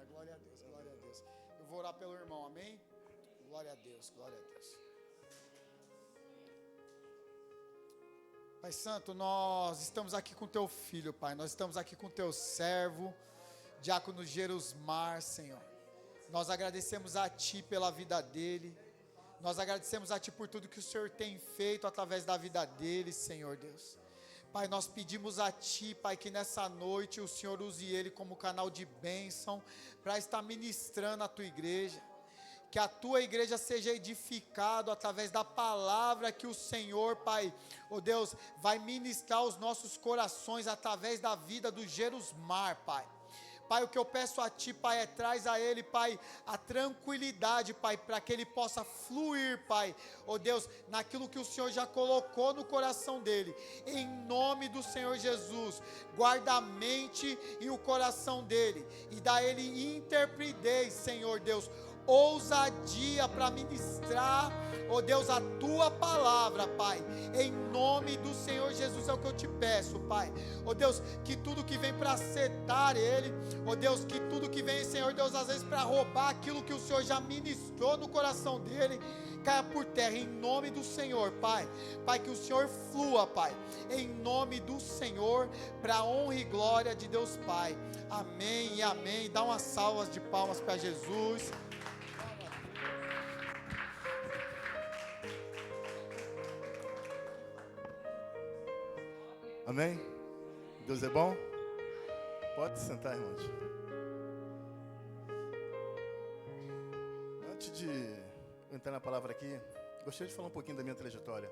glória a Deus, glória a Deus. Eu vou orar pelo irmão, amém? Glória a Deus, glória a Deus. Pai Santo, nós estamos aqui com teu filho, Pai. Nós estamos aqui com teu servo, Diácono Gerusmar, Senhor. Nós agradecemos a Ti pela vida dele. Nós agradecemos a Ti por tudo que o Senhor tem feito através da vida dele, Senhor Deus. Pai, nós pedimos a Ti, Pai, que nessa noite o Senhor use ele como canal de bênção para estar ministrando a Tua igreja. Que a Tua igreja seja edificada através da palavra que o Senhor, Pai, oh Deus, vai ministrar aos nossos corações através da vida do Gerusmar, Pai. Pai, o que eu peço a Ti, Pai, é traz a ele, Pai, a tranquilidade, Pai, para que ele possa fluir, Pai, oh Deus, naquilo que o Senhor já colocou no coração dele. Em nome do Senhor Jesus, guarda a mente e o coração dele e dá a ele intrepidez, Senhor Deus, ousadia para ministrar, ó Deus, a Tua palavra, Pai, em nome do Senhor Jesus é o que eu te peço, Pai, ó Deus, que tudo que vem para setar ele, ó Deus, que tudo que vem, Senhor Deus, às vezes para roubar aquilo que o Senhor já ministrou no coração dele, caia por terra, em nome do Senhor, Pai, Pai, que o Senhor flua, Pai, em nome do Senhor, para a honra e glória de Deus, Pai, amém e amém. Dá umas salvas de palmas para Jesus. Amém? Deus é bom? Pode sentar, irmãos. Antes de eu entrar na palavra aqui, gostaria de falar um pouquinho da minha trajetória.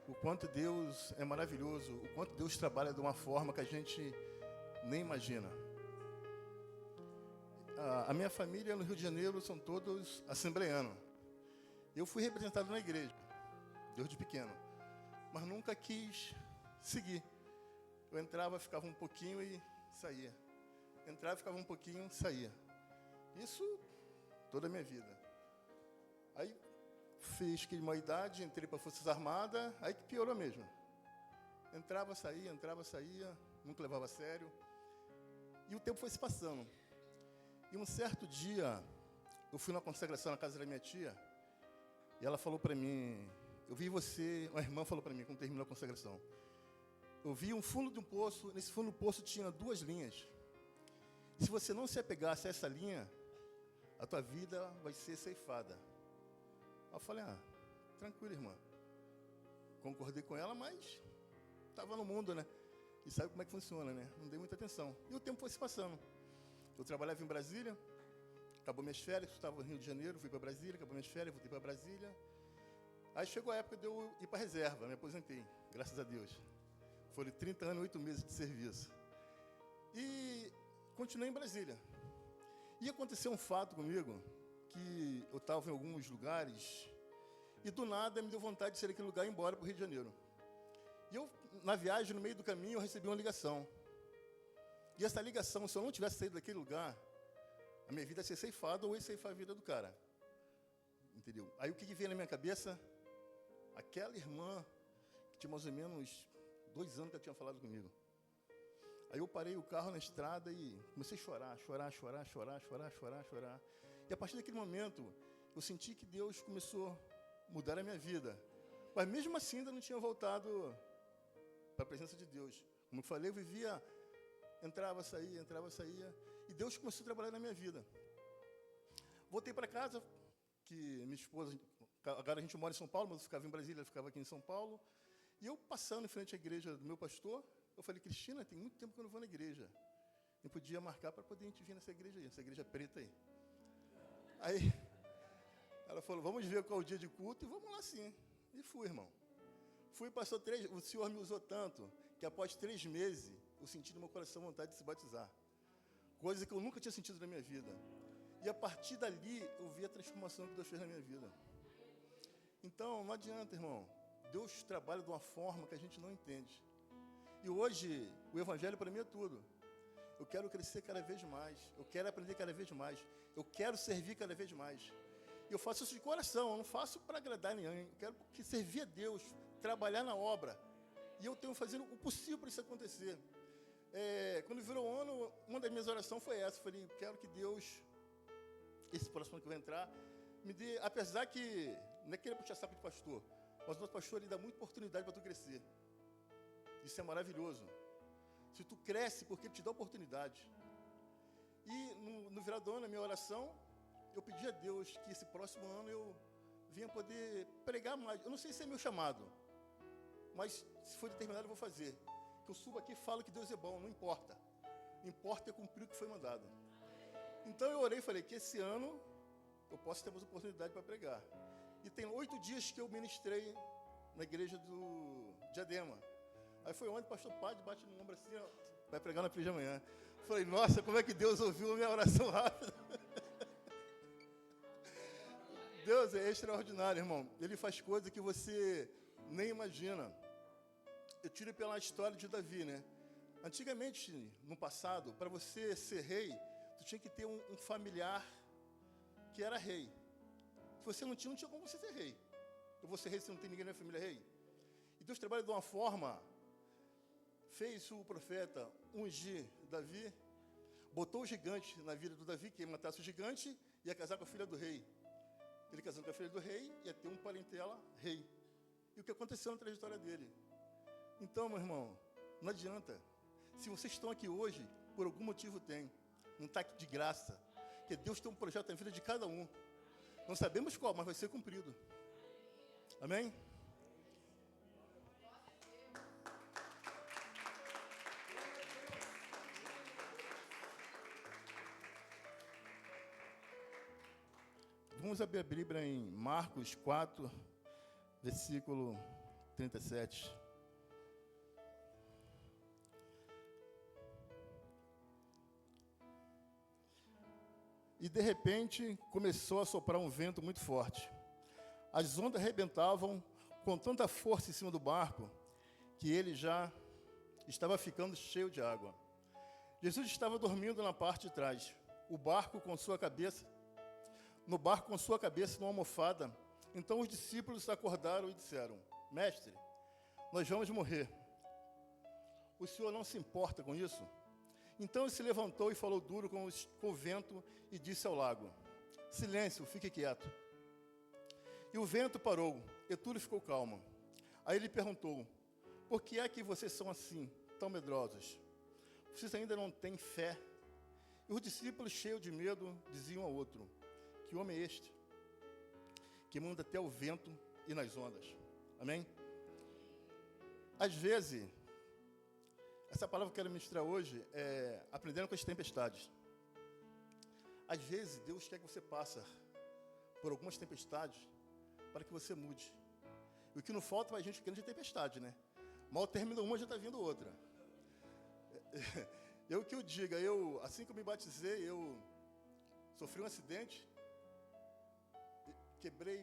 O quanto Deus é maravilhoso, o quanto Deus trabalha de uma forma que a gente nem imagina. A minha família no Rio de Janeiro são todos assembleanos. Eu fui representado na igreja, desde pequeno, mas nunca quis seguir. Eu entrava, ficava um pouquinho e saía. Entrava, ficava um pouquinho, saía. Isso toda a minha vida. Aí fiz que uma idade, entrei para Forças Armadas, aí que piorou mesmo. Entrava, saía, nunca levava a sério. E o tempo foi se passando. E um certo dia, eu fui numa consagração na casa da minha tia, e ela falou para mim, eu vi você, uma irmã falou para mim, quando terminou a consagração, eu vi um fundo de um poço, nesse fundo do poço tinha 2 linhas. Se você não se apegasse a essa linha, a tua vida vai ser ceifada. Aí eu falei, tranquilo, irmã. Concordei com ela, mas estava no mundo, né? E sabe como é que funciona, né? Não dei muita atenção. E o tempo foi se passando. Eu trabalhava em Brasília, acabou minhas férias, estava no Rio de Janeiro, fui para Brasília, acabou minhas férias, voltei para Brasília. Aí chegou a época de eu ir para a reserva, me aposentei, graças a Deus. Foram 30 anos e 8 meses de serviço. E continuei em Brasília. E aconteceu um fato comigo, que eu estava em alguns lugares, e do nada me deu vontade de sair daquele lugar e ir embora para o Rio de Janeiro. E eu, na viagem, no meio do caminho, eu recebi uma ligação. E essa ligação, se eu não tivesse saído daquele lugar, a minha vida ia ser ceifada ou ia ceifar a vida do cara. Entendeu? Aí o que veio na minha cabeça? Aquela irmã que tinha mais ou menos 2 anos que ela tinha falado comigo. Aí eu parei o carro na estrada e comecei a chorar. E a partir daquele momento, eu senti que Deus começou a mudar a minha vida. Mas mesmo assim, ainda não tinha voltado para a presença de Deus. Como eu falei, eu vivia, entrava, saía. E Deus começou a trabalhar na minha vida. Voltei para casa, que minha esposa, agora a gente mora em São Paulo, mas eu ficava em Brasília, ela ficava aqui em São Paulo. E eu passando em frente à igreja do meu pastor, eu falei, Cristina, tem muito tempo que eu não vou na igreja. Eu podia marcar para poder a gente vir nessa igreja aí, essa igreja preta aí. Aí, ela falou, vamos ver qual é o dia de culto e vamos lá sim. E fui, irmão. Fui, passou 3, o Senhor me usou tanto, que após 3 meses, eu senti no meu coração vontade de se batizar. Coisa que eu nunca tinha sentido na minha vida. E a partir dali, eu vi a transformação que Deus fez na minha vida. Então, não adianta, irmão. Deus trabalha de uma forma que a gente não entende. E hoje, o Evangelho para mim é tudo. Eu quero crescer cada vez mais. Eu quero aprender cada vez mais. Eu quero servir cada vez mais. E eu faço isso de coração. Eu não faço para agradar ninguém. Eu quero servir a Deus, trabalhar na obra. E eu tenho que fazer o possível para isso acontecer. Quando virou ano, uma das minhas orações foi essa. Falei, quero que Deus, esse próximo que eu vou entrar, me dê, apesar que, não é querer puxar saco de pastor, mas o nosso pastor, ele dá muita oportunidade para tu crescer. Isso é maravilhoso. Se tu cresce, porque ele te dá oportunidade. E no virar do ano, na minha oração, eu pedi a Deus que esse próximo ano eu venha poder pregar mais. Eu não sei se é meu chamado, mas se for determinado eu vou fazer. Que eu subo aqui e falo que Deus é bom, não importa. Importa é cumprir o que foi mandado. Então eu orei e falei que esse ano eu posso ter mais oportunidade para pregar. E tem 8 dias que eu ministrei na igreja do Diadema. Aí foi onde o pastor Padre bate no ombro assim, ó, vai pregar na igreja amanhã. Falei, nossa, como é que Deus ouviu a minha oração rápida. Deus é extraordinário, irmão. Ele faz coisas que você nem imagina. Eu tiro pela história de Davi, né? Antigamente, no passado, para você ser rei, tu tinha que ter um familiar que era rei. Se você não tinha como você ser rei. Eu vou ser rei se não tem ninguém na família rei. E Deus trabalha de uma forma, fez o profeta ungir Davi, botou o gigante na vida do Davi, que ia matar o gigante, ia casar com a filha do rei. Ele casando com a filha do rei, ia ter um parentela rei. E o que aconteceu na trajetória dele? Então, meu irmão, não adianta. Se vocês estão aqui hoje, por algum motivo tem. Não está aqui de graça. Porque Deus tem um projeto na vida de cada um. Não sabemos qual, mas vai ser cumprido. Amém? Vamos abrir a Bíblia em Marcos 4, versículo 37. E de repente começou a soprar um vento muito forte. As ondas arrebentavam com tanta força em cima do barco que ele já estava ficando cheio de água. Jesus estava dormindo na parte de trás. No barco com sua cabeça numa almofada. Então os discípulos acordaram e disseram: Mestre, nós vamos morrer. O senhor não se importa com isso? Então ele se levantou e falou duro com o vento e disse ao lago: Silêncio, fique quieto. E o vento parou e tudo ficou calmo. Aí ele perguntou: Por que é que vocês são assim, tão medrosos? Vocês ainda não têm fé? E os discípulos, cheios de medo, diziam ao outro: Que homem é este, que manda até o vento e nas ondas? Amém? Às vezes, essa palavra que eu quero ministrar hoje é aprendendo com as tempestades. Às vezes, Deus quer que você passe por algumas tempestades para que você mude. E o que não falta para a gente grande tempestade, né? Mal termina uma, já está vindo outra. Eu que eu diga, assim que eu me batizei, eu sofri um acidente, quebrei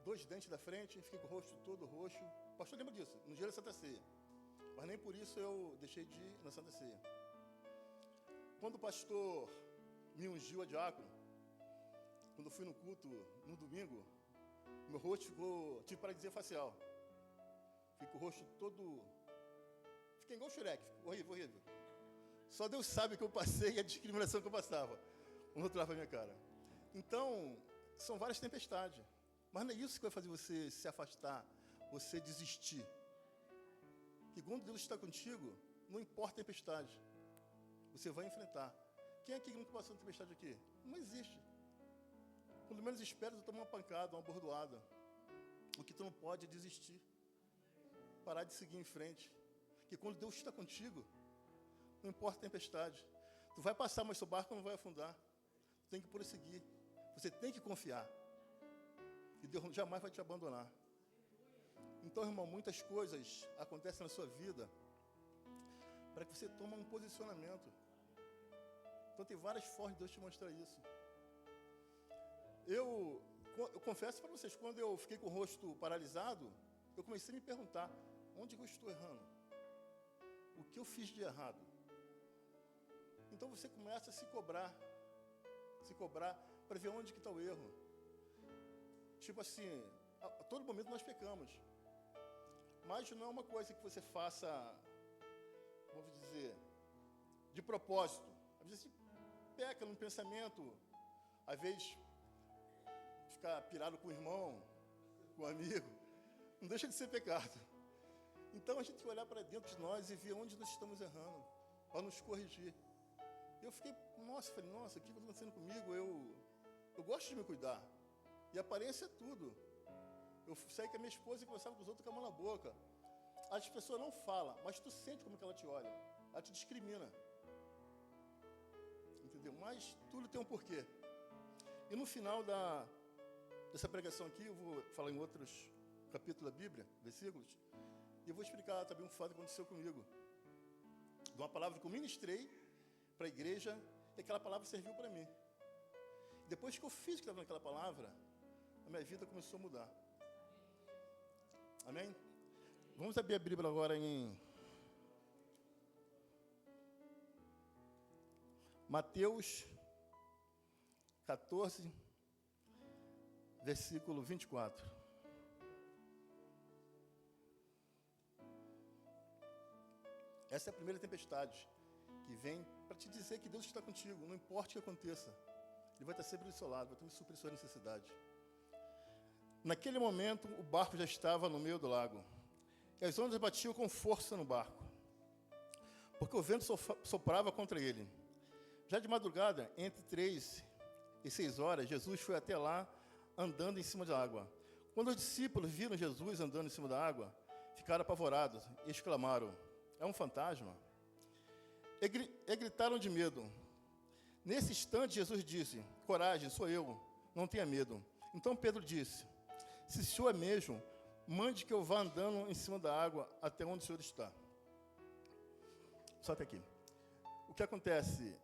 2 dentes da frente, fiquei com o rosto todo roxo. O pastor lembra disso, no dia da Santa Ceia. Mas nem por isso eu deixei de ir na Santa Ceia. Quando o pastor me ungiu a diácono, quando eu fui no culto no domingo, meu rosto ficou, tive paralisia facial. Fiquei com o rosto todo, fiquei igual o Shrek, horrível, horrível. Só Deus sabe o que eu passei e a discriminação que eu passava quando eu trava a minha cara. Então, são várias tempestades. Mas não é isso que vai fazer você se afastar, você desistir. Que quando Deus está contigo, não importa a tempestade, você vai enfrentar. Quem é que nunca passou uma tempestade aqui? Não existe. Quando menos espera, tu toma uma pancada, uma bordoada. O que tu não pode é desistir. Parar de seguir em frente. Porque quando Deus está contigo, não importa a tempestade. Tu vai passar, mas seu barco não vai afundar. Tu tem que prosseguir. Você tem que confiar. E Deus jamais vai te abandonar. Então, irmão, muitas coisas acontecem na sua vida para que você tome um posicionamento. Então, tem várias formas de Deus te mostrar isso. Eu confesso para vocês, quando eu fiquei com o rosto paralisado, eu comecei a me perguntar: onde eu estou errando? O que eu fiz de errado? Então, você começa a se cobrar para ver onde que está o erro. Tipo assim, a todo momento nós pecamos. Mas não é uma coisa que você faça, vamos dizer, de propósito. Às vezes peca num pensamento, às vezes ficar pirado com o irmão, com o amigo, não deixa de ser pecado. Então a gente tem que olhar para dentro de nós e ver onde nós estamos errando, para nos corrigir. Eu fiquei, falei, nossa, o que está acontecendo comigo? Eu gosto de me cuidar. E a aparência é tudo. Eu saí com a minha esposa e conversava com os outros com a mão na boca. As pessoas não falam, mas tu sente como que ela te olha. Ela te discrimina. Entendeu? Mas tudo tem um porquê. E no final dessa pregação aqui, eu vou falar em outros capítulos da Bíblia, versículos, e eu vou explicar também um fato que aconteceu comigo. De uma palavra que eu ministrei para a igreja, e aquela palavra serviu para mim. Depois que eu fiz o que estava naquela palavra, a minha vida começou a mudar. Amém? Vamos abrir a Bíblia agora em Mateus 14, versículo 24. Essa é a primeira tempestade que vem para te dizer que Deus está contigo, não importa o que aconteça. Ele vai estar sempre do seu lado, vai suprir sua necessidade. Naquele momento, o barco já estava no meio do lago. E as ondas batiam com força no barco, porque o vento soprava contra ele. Já de madrugada, entre 3 e 6 horas, Jesus foi até lá, andando em cima da água. Quando os discípulos viram Jesus andando em cima da água, ficaram apavorados e exclamaram, é um fantasma? E gritaram de medo. Nesse instante, Jesus disse, coragem, sou eu, não tenha medo. Então Pedro disse, se o Senhor é mesmo, mande que eu vá andando em cima da água até onde o Senhor está. Só até aqui. O que acontece?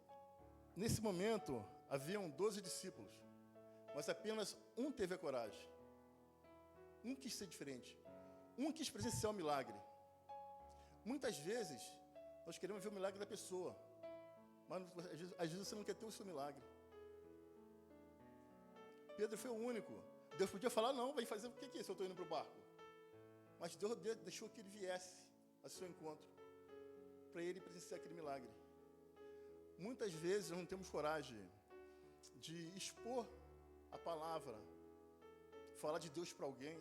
Nesse momento, haviam 12 discípulos, mas apenas um teve a coragem. Um quis ser diferente. Um quis presenciar o milagre. Muitas vezes, nós queremos ver o milagre da pessoa, mas às vezes você não quer ter o seu milagre. Pedro foi o único. Deus podia falar, não, vai fazer o que é se eu estou indo para o barco? Mas Deus deixou que ele viesse ao seu encontro, para ele presenciar aquele milagre. Muitas vezes nós não temos coragem de expor a palavra, falar de Deus para alguém,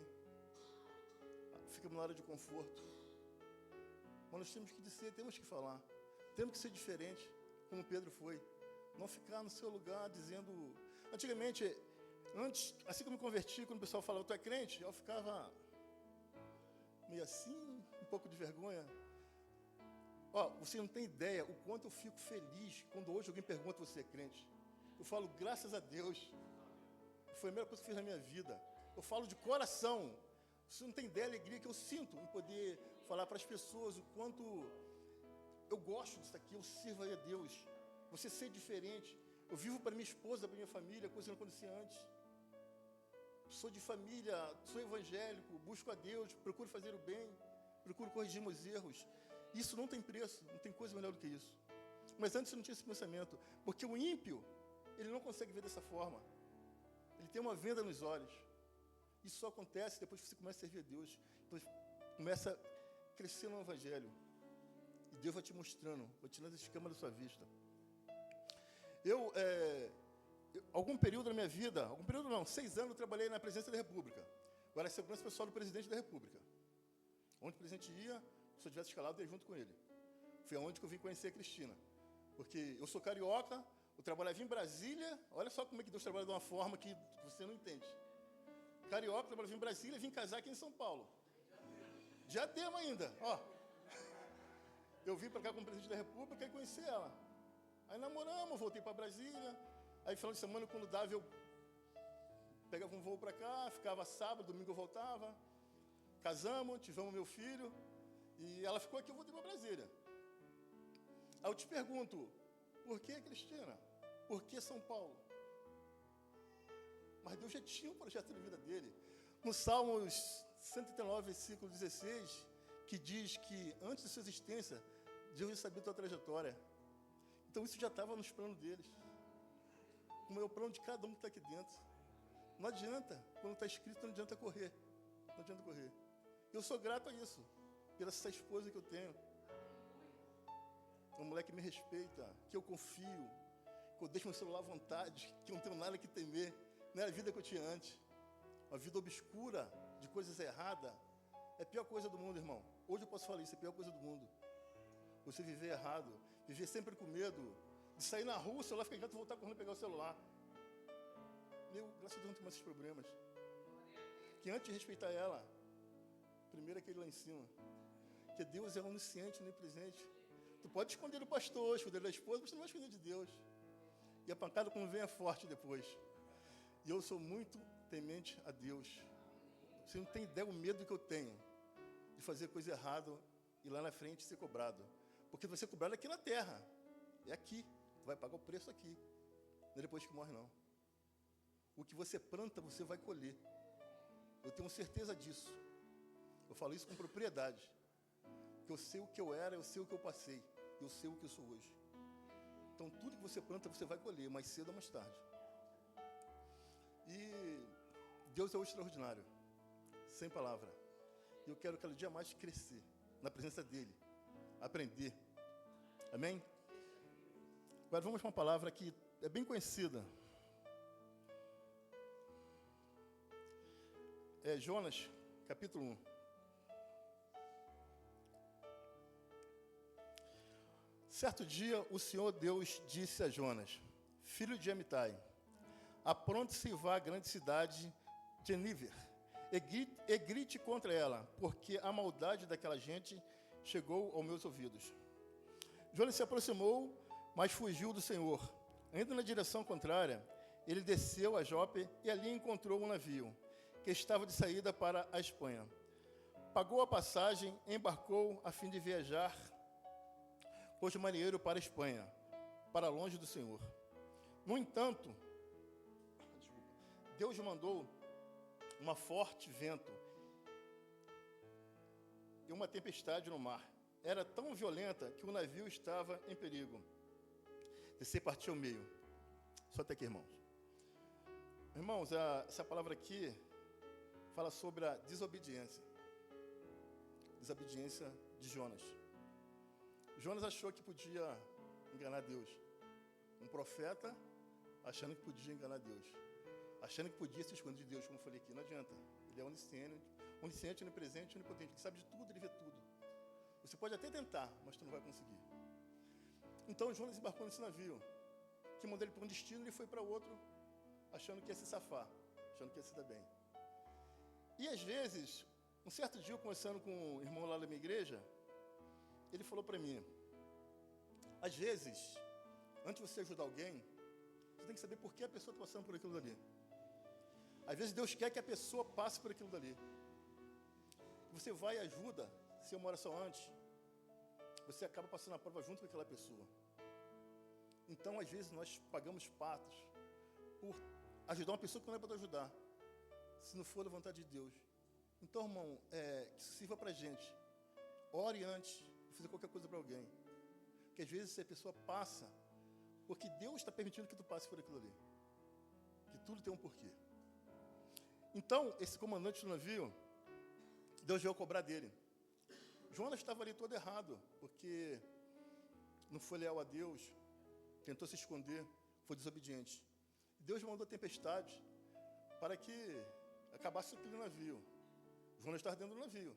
ficamos na hora de conforto. Mas nós temos que dizer, temos que falar, temos que ser diferente, como Pedro foi. Não ficar no seu lugar dizendo... Antigamente, assim que eu me converti, quando o pessoal falava, tu é crente? Eu ficava meio assim, um pouco de vergonha. Você não tem ideia o quanto eu fico feliz quando hoje alguém pergunta se você é crente. Eu falo, graças a Deus. Foi a melhor coisa que eu fiz na minha vida. Eu falo de coração. Você não tem ideia da alegria que eu sinto em poder falar para as pessoas o quanto eu gosto disso aqui, eu sirvo a Deus. Você ser diferente. Eu vivo para minha esposa, para minha família, coisa que não acontecia antes. Sou de família, sou evangélico, busco a Deus, procuro fazer o bem, procuro corrigir meus erros. Isso não tem preço, não tem coisa melhor do que isso. Mas antes eu não tinha esse pensamento, porque o ímpio, ele não consegue ver dessa forma. Ele tem uma venda nos olhos. Isso só acontece depois que você começa a servir a Deus, depois começa a crescer no Evangelho. E Deus vai te mostrando, vai tirando as escamas da sua vista. Algum período da minha vida, 6 anos eu trabalhei na Presidência da República. Eu era segurança pessoal do Presidente da República. Onde o presidente ia, se eu tivesse escalado, eu ia junto com ele. Foi onde que eu vim conhecer a Cristina. Porque eu sou carioca, eu trabalhava em Brasília, olha só como é que Deus trabalha de uma forma que você não entende. Carioca, trabalhava em Brasília, vim casar aqui em São Paulo. Diadema ainda, ó. Eu vim para cá como presidente da República e conheci ela. Aí namoramos, voltei para Brasília. Aí final de semana, quando dava, eu pegava um voo para cá, ficava sábado, domingo eu voltava. Casamos, tivemos meu filho. E ela ficou aqui, eu voltei para Brasília. Aí eu te pergunto, por que Cristina? Por que São Paulo? Mas Deus já tinha um projeto de vida dele. No Salmos 139, versículo 16, que diz que antes da sua existência, Deus já sabia a tua trajetória. Então isso já estava nos planos deles. Como é o plano de cada um que está aqui dentro. Não adianta, quando está escrito, não adianta correr. Não adianta correr. Eu sou grato a isso, pela essa esposa que eu tenho. uma mulher que me respeita, que eu confio, que eu deixo meu celular à vontade, que eu não tenho nada que temer. Não era a vida que eu tinha antes. Uma vida obscura, de coisas erradas, é a pior coisa do mundo, irmão. Hoje eu posso falar isso, é a pior coisa do mundo. Você viver errado, viver sempre com medo de sair na rua, o celular fica quieto e voltar correndo pegar o celular. Graças a Deus não tenho mais esses problemas. Que antes de respeitar ela, primeiro aquele lá em cima, que Deus é onisciente, onipresente. Tu pode esconder do pastor, esconder da esposa, mas você não vai esconder de Deus. E a pancada, quando vem, é forte depois. E eu sou muito temente a Deus. Você não tem ideia o medo que eu tenho de fazer coisa errada e lá na frente ser cobrado. Porque vai ser cobrado aqui na terra. É aqui. Tu vai pagar o preço aqui. Não é depois que morre, não. O que você planta, você vai colher. Eu tenho certeza disso. Eu falo isso com propriedade. Porque eu sei o que eu era, eu sei o que eu passei. Eu sei o que eu sou hoje. Então, tudo que você planta, você vai colher, mais cedo ou mais tarde. E Deus é o extraordinário. Sem palavra. E eu quero cada dia mais crescer na presença dEle. Aprender. Amém? Agora vamos para uma palavra que é bem conhecida. É Jonas, capítulo 1. Certo dia, o Senhor Deus disse a Jonas, filho de Amitai, apronte-se e vá à grande cidade de Nínive, e grite contra ela, porque a maldade daquela gente chegou aos meus ouvidos. Jonas se aproximou, mas fugiu do Senhor. Indo na direção contrária, ele desceu a Jope e ali encontrou um navio, que estava de saída para a Espanha. Pagou a passagem, embarcou a fim de viajar hoje marinheiro para a Espanha, para longe do Senhor. No entanto, Deus mandou uma forte vento e uma tempestade no mar. Era tão violenta que o navio estava em perigo. Descer e partir ao meio. Só até aqui, irmãos. Irmãos, essa palavra aqui fala sobre a desobediência. Desobediência de Jonas. Jonas achou que podia enganar Deus. Um profeta achando que podia enganar Deus. Achando que podia se esconder de Deus, como eu falei aqui. Não adianta. Ele é onisciente, onipresente, onipotente. Ele sabe de tudo, ele vê tudo. Você pode até tentar, mas tu não vai conseguir. Então Jonas embarcou nesse navio, que mandou ele para um destino, ele foi para outro, achando que ia se safar, achando que ia se dar bem. E às vezes, um certo dia, eu conversando com um irmão lá da minha igreja, ele falou para mim, às vezes, antes de você ajudar alguém, você tem que saber por que a pessoa está passando por aquilo dali. Às vezes Deus quer que a pessoa passe por aquilo dali. Você vai e ajuda, se uma oração antes, você acaba passando a prova junto com aquela pessoa. Então, às vezes, nós pagamos patos por ajudar uma pessoa que não é para ajudar, se não for da vontade de Deus. Então, irmão, que isso sirva para a gente. Ore antes de fazer qualquer coisa para alguém. Porque às vezes a pessoa passa, porque Deus está permitindo que tu passe por aquilo ali. Que tudo tem um porquê. Então, esse comandante do navio, Deus veio cobrar dele. Jonas estava ali todo errado, porque não foi leal a Deus, tentou se esconder, foi desobediente. Deus mandou tempestade para que acabasse aquele navio. Jonas estava dentro do navio.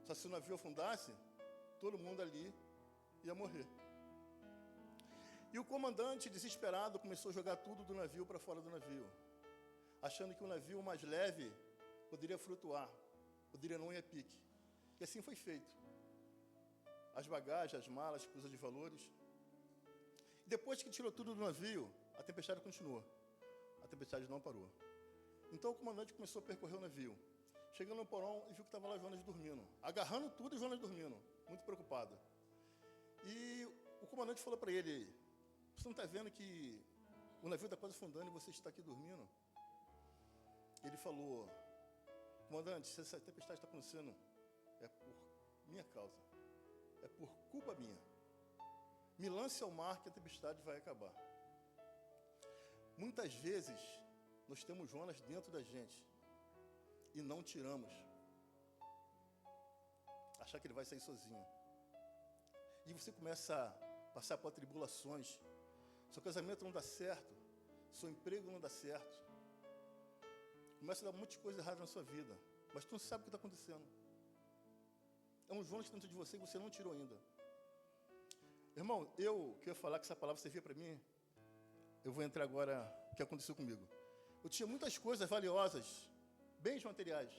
Só se o navio afundasse, todo mundo ali ia morrer. E o comandante, desesperado, começou a jogar tudo do navio para fora do navio, achando que o navio mais leve poderia flutuar, poderia não ir a pique. E assim foi feito. As bagagens, as malas, coisas de valores. Depois que tirou tudo do navio, a tempestade continuou. A tempestade não parou. Então o comandante começou a percorrer o navio. Chegando no porão e viu que estava lá Jonas dormindo. Agarrando tudo e Jonas dormindo. Muito preocupado. E o comandante falou para ele, você não está vendo que o navio está quase afundando e você está aqui dormindo? Ele falou, comandante, se essa tempestade está acontecendo, é por minha causa. É por culpa minha. Me lance ao mar que a tempestade vai acabar. Muitas vezes, nós temos Jonas dentro da gente e não tiramos. Achar que ele vai sair sozinho. E você começa passar por tribulações, seu casamento não dá certo, seu emprego não dá certo, começa a dar um monte de coisa errada na sua vida, mas tu não sabe o que está acontecendo. É um Jonas dentro de você que você não tirou ainda. Irmão, eu queria falar que essa palavra servia para mim. Eu vou entrar agora o que aconteceu comigo. Eu tinha muitas coisas valiosas, bens materiais,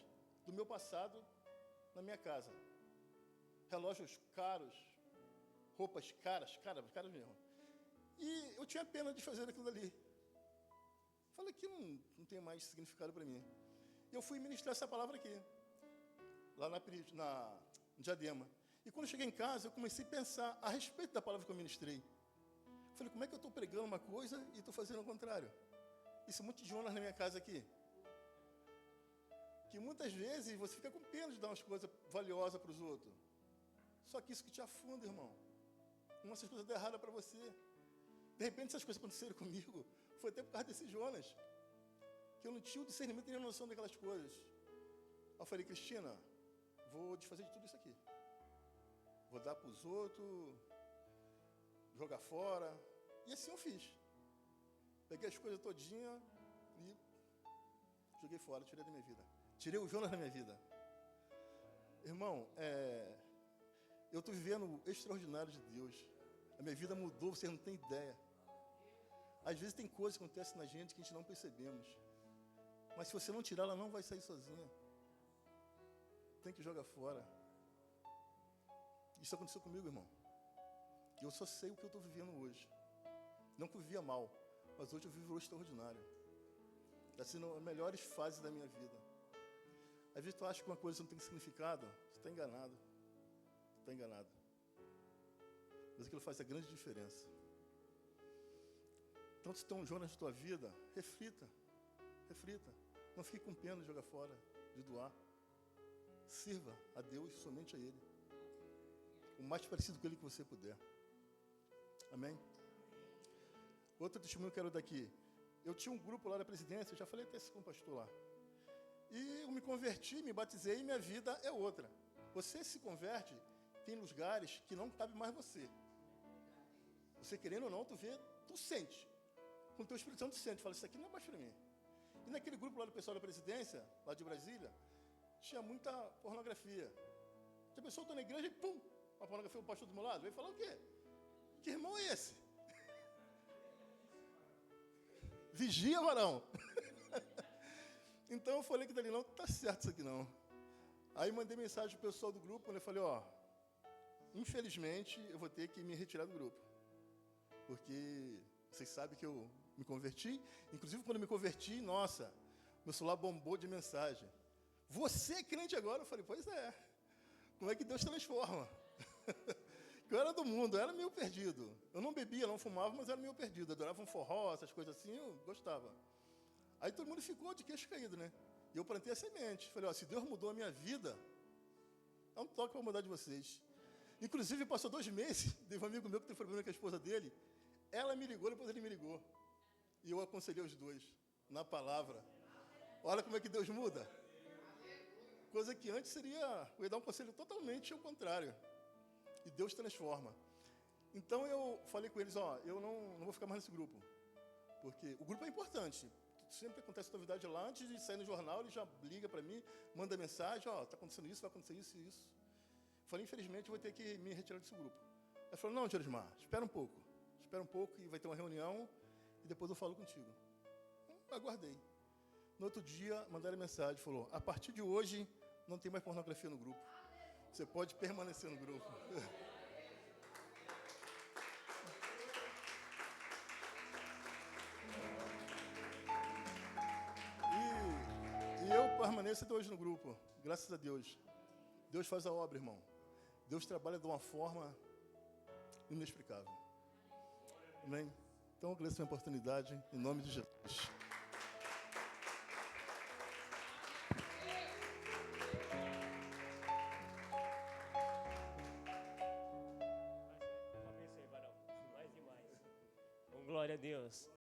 do meu passado na minha casa. Relógios caros, roupas caras mesmo. E eu tinha pena de fazer aquilo ali. Falei que não tem mais significado para mim. E eu fui ministrar essa palavra aqui, lá no Diadema. E quando eu cheguei em casa, eu comecei a pensar a respeito da palavra que eu ministrei. Falei, como é que eu estou pregando uma coisa e estou fazendo o contrário? Isso é muito de Jonas na minha casa aqui. Que muitas vezes você fica com pena de dar umas coisas valiosas para os outros. Só que isso que te afunda, irmão. Uma dessas coisas dá errada para você. De repente, essas coisas aconteceram comigo. Foi até por causa desse Jonas. Que eu não tinha o discernimento nem a noção daquelas coisas. Aí eu falei, Cristina, vou desfazer de tudo isso aqui. Vou dar para os outros, jogar fora. E assim eu fiz. Peguei as coisas todinha e joguei fora, tirei da minha vida. Tirei o Jonas da minha vida. Irmão, eu estou vivendo o extraordinário de Deus. A minha vida mudou, vocês não têm ideia. Às vezes tem coisas que acontecem na gente que a gente não percebemos. Mas se você não tirar, ela não vai sair sozinha. Tem que jogar fora. Isso aconteceu comigo, irmão. E eu só sei o que eu estou vivendo hoje. Não que eu vivia mal, mas hoje eu vivo o extraordinário. Está sendo as melhores fases da minha vida. Às vezes tu acha que uma coisa não tem significado, você está enganado. Está enganado. Mas aquilo faz a grande diferença. Então, se tem um Jonas na tua vida, reflita. Reflita. Não fique com pena de jogar fora, de doar. Sirva a Deus, somente a Ele. O mais parecido com Ele que você puder. Amém? Outro testemunho que eu quero dar aqui. Eu tinha um grupo lá da presidência, eu já falei até isso com o pastor lá. E eu me converti, me batizei e minha vida é outra. Você se converte, tem lugares que não cabe mais você. Você querendo ou não, tu sente. Com o teu Espírito Santo tu sente. Fala, isso aqui não é mais para mim. E naquele grupo lá do pessoal da presidência, lá de Brasília, tinha muita pornografia. Tinha pessoa que está na igreja e pum, a pornografia, o pastor do meu lado, veio falar o quê? Que irmão é esse? Vigia, varão. Então eu falei que dali não está certo isso aqui não. Aí mandei mensagem pro pessoal do grupo, né? Falei, infelizmente eu vou ter que me retirar do grupo. Porque vocês sabem que eu me converti. Inclusive quando eu me converti, nossa, meu celular bombou de mensagem. Você é crente agora? Eu falei, pois é. Como é que Deus transforma? Eu era do mundo, eu era meio perdido. Eu não bebia, não fumava, mas era meio perdido. Eu adorava um forró, essas coisas assim, eu gostava. Aí todo mundo ficou de queixo caído, né? E eu plantei a semente. Falei, se Deus mudou a minha vida, dá um toque para mudar de vocês. Inclusive, passou 2 meses, teve um amigo meu que teve problema com a esposa dele. Ela me ligou, depois ele me ligou. E eu aconselhei os dois, na palavra. Olha como é que Deus muda. Coisa que antes eu ia dar um conselho totalmente ao contrário. E Deus transforma. Então eu falei com eles, eu não vou ficar mais nesse grupo. Porque o grupo é importante. Sempre acontece novidade lá, antes de sair no jornal, ele já liga para mim, manda mensagem, está acontecendo isso, vai acontecer isso e isso. Falei, infelizmente, eu vou ter que me retirar desse grupo. Ele falou, não, Gerismar, espera um pouco e vai ter uma reunião e depois eu falo contigo. Aguardei. No outro dia, mandaram mensagem, falou, a partir de hoje, não tem mais pornografia no grupo. Você pode permanecer no grupo. E eu permaneço até hoje no grupo, graças a Deus. Deus faz a obra, irmão. Deus trabalha de uma forma inexplicável. Amém? Então, eu agradeço a minha oportunidade, em nome de Jesus. Glória a Deus.